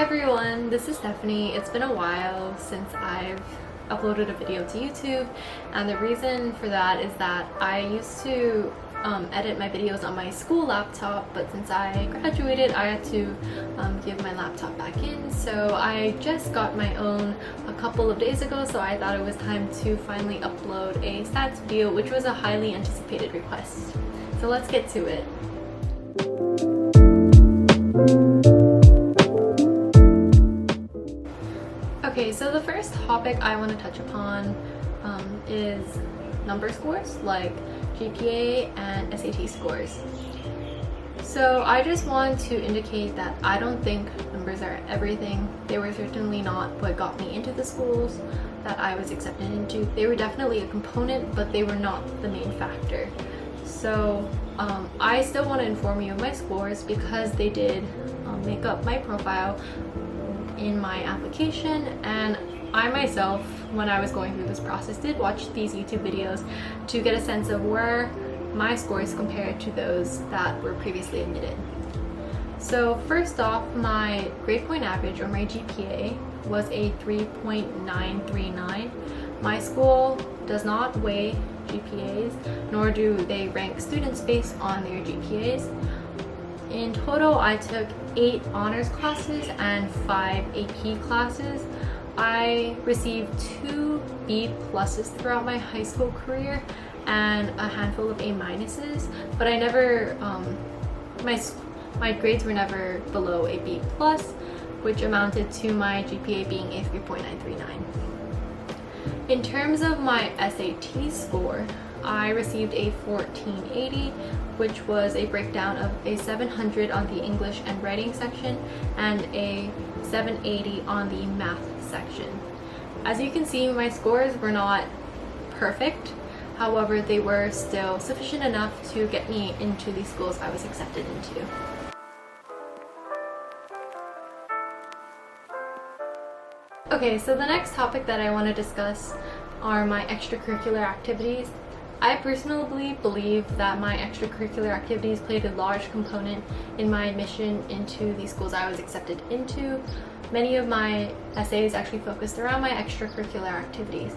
Hi everyone, this is Stephanie. It's been a while since I've uploaded a video to YouTube, and the reason for that is that I used to edit my videos on my school laptop, but since I graduated I had to give my laptop back in, so I just got my own a couple of days ago, so I thought it was time to finally upload a stats video, which was a highly anticipated request. So let's get to it. Okay, so the first topic I want to touch upon is number scores, like GPA and SAT scores. So I just want to indicate that I don't think numbers are everything. They were certainly not what got me into the schools that I was accepted into. They were definitely a component, but they were not the main factor. So I still want to inform you of my scores because they did make up my profile in my application, and I myself, when I was going through this process, did watch these YouTube videos to get a sense of where my scores compared to those that were previously admitted. So first off, my grade point average, or my GPA, was a 3.939. My school does not weigh GPAs, nor do they rank students based on their GPAs. In total, I took 8 honors classes and 5 AP classes. I received 2 B pluses throughout my high school career and a handful of A minuses, but I never, my grades were never below a B plus, which amounted to my GPA being a 3.939. In terms of my SAT score, I received a 1480, which was a breakdown of a 700 on the English and writing section and a 780 on the math section. As you can see, my scores were not perfect. However, they were still sufficient enough to get me into the schools I was accepted into. Okay, so the next topic that I want to discuss are my extracurricular activities. I personally believe that my extracurricular activities played a large component in my admission into the schools I was accepted into. Many of my essays actually focused around my extracurricular activities.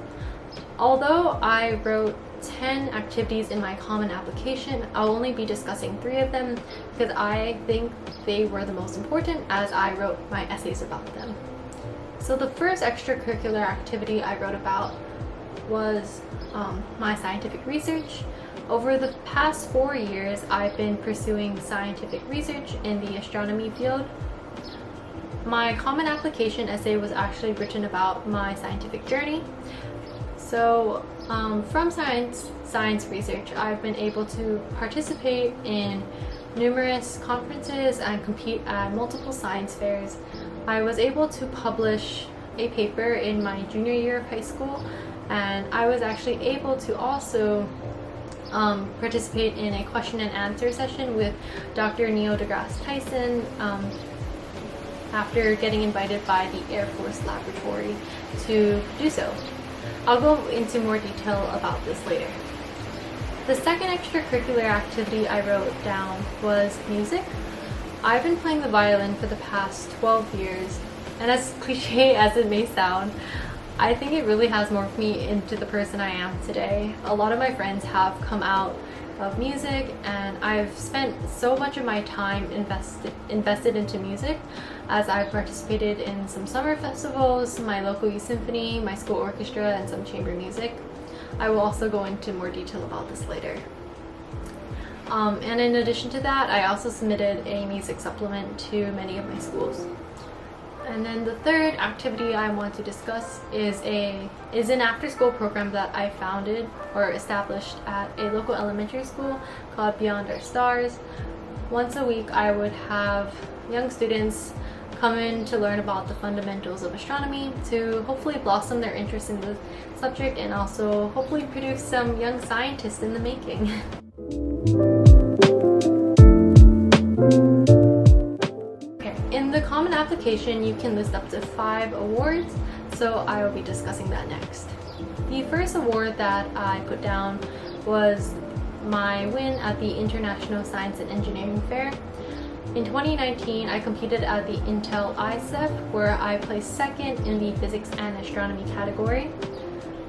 Although I wrote 10 activities in my common application, I'll only be discussing 3 of them because I think they were the most important as I wrote my essays about them. So the first extracurricular activity I wrote about was my scientific research. Over the past 4 years, I've been pursuing scientific research in the astronomy field. My common application essay was actually written about my scientific journey. So from science research, I've been able to participate in numerous conferences and compete at multiple science fairs. I was able to publish a paper in my junior year of high school, and I was actually able to also participate in a question and answer session with Dr. Neil deGrasse Tyson after getting invited by the Air Force Laboratory to do so. I'll go into more detail about this later. The second extracurricular activity I wrote down was music. I've been playing the violin for the past 12 years, and as cliche as it may sound, I think it really has morphed me into the person I am today. A lot of my friends have come out of music, and I've spent so much of my time invested into music, as I've participated in some summer festivals, my local youth symphony, my school orchestra, and some chamber music. I will also go into more detail about this later. And in addition to that, I also submitted a music supplement to many of my schools. And then the third activity I want to discuss is an after-school program that I founded or established at a local elementary school called Beyond Our Stars. Once a week, I would have young students come in to learn about the fundamentals of astronomy to hopefully blossom their interest in the subject and also hopefully produce some young scientists in the making. In the common application, you can list up to 5 awards, so I will be discussing that next. The first award that I put down was my win at the International Science and Engineering Fair. In 2019, I competed at the Intel ICEF, where I placed second in the physics and astronomy category.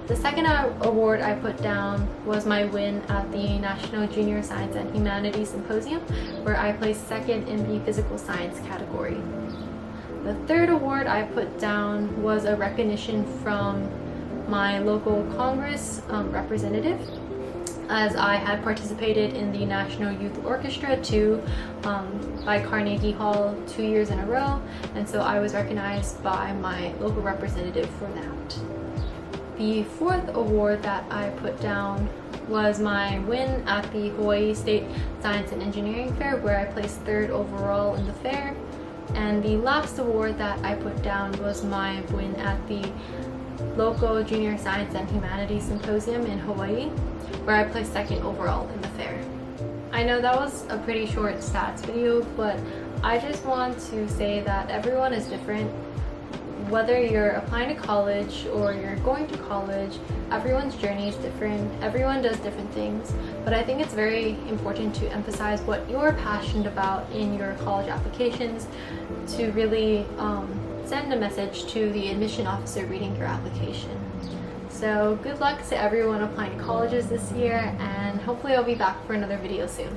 The second award I put down was my win at the National Junior Science and Humanities Symposium, where I placed second in the physical science category. The third award I put down was a recognition from my local Congress representative, as I had participated in the National Youth Orchestra by Carnegie Hall 2 years in a row, and so I was recognized by my local representative for that. The fourth award that I put down was my win at the Hawaii State Science and Engineering Fair, where I placed third overall in the fair. And the last award that I put down was my win at the local Junior Science and Humanities Symposium in Hawaii, where I placed second overall in the fair. I know that was a pretty short stats video, but I just want to say that everyone is different. Whether you're applying to college or you're going to college, everyone's journey is different. Everyone does different things, but I think it's very important to emphasize what you're passionate about in your college applications to really send a message to the admission officer reading your application. So good luck to everyone applying to colleges this year, and hopefully I'll be back for another video soon.